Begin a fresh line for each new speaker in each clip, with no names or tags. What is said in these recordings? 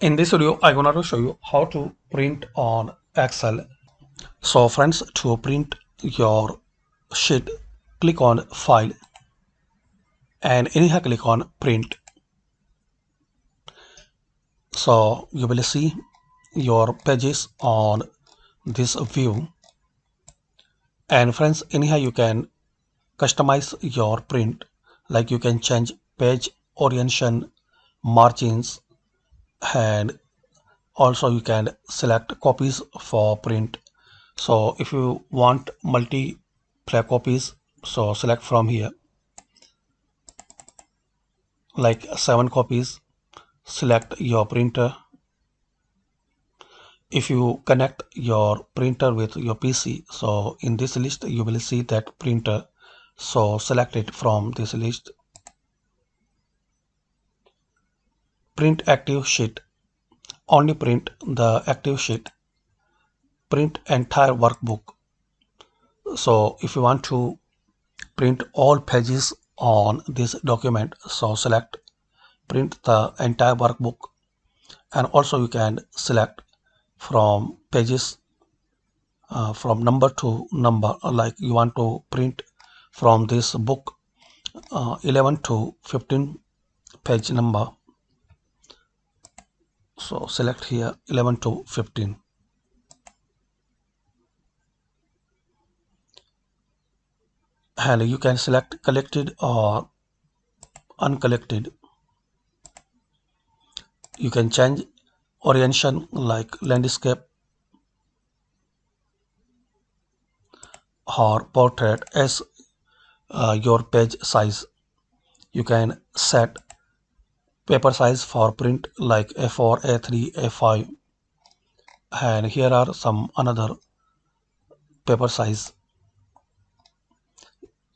In this video, I'm going to show you how to print on Excel. So friends, to print your sheet, click on File and anyhow click on Print. So you will see your pages on this view. And friends, anyhow you can customize your print, like you can change page orientation, margins, and also you can select copies for print. So if you want multiple copies, so select from here like 7 copies, select your printer. If you connect your printer with your PC, so in this list you will see that printer, so select it from this list. Print active sheet, only print the active sheet. Print entire workbook. So if you want to print all pages on this document, so select print the entire workbook. And also you can select from pages from number to number, like you want to print from this book 11 to 15 page number, so select here 11 to 15. And you can select collected or uncollected. You can change orientation like landscape or portrait as your page size. You can set paper size for print like A4, A3, A5, and here are some another paper size.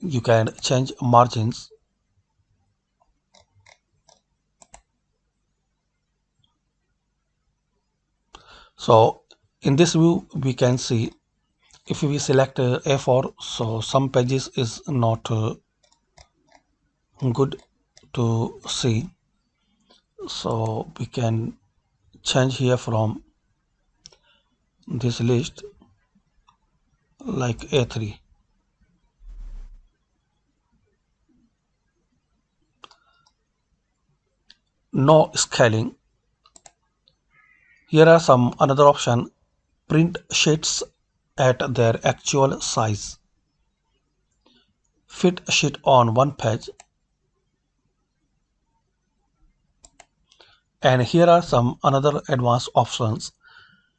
You can change margins. So in this view we can see if we select A4, so some pages is not good to see, so we can change here from this list like A3. No scaling. Here are some another option. Print sheets at their actual size. Fit sheet on one page. And here are some another advanced options.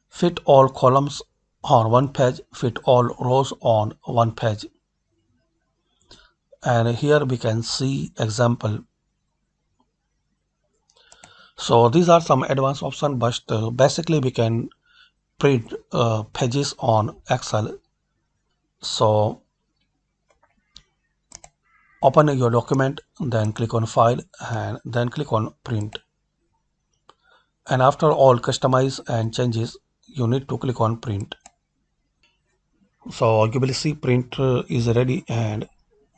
Fit all columns on one page. Fit all rows on one page. And here we can see example. So these are some advanced options, but basically we can print pages on Excel. So open your document, then click on file and then click on print. And after all customize and changes, you need to click on print. So you will see print is ready, and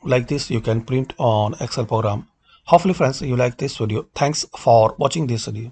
like this you can print on Excel program. Hopefully friends you like this video. Thanks for watching this video.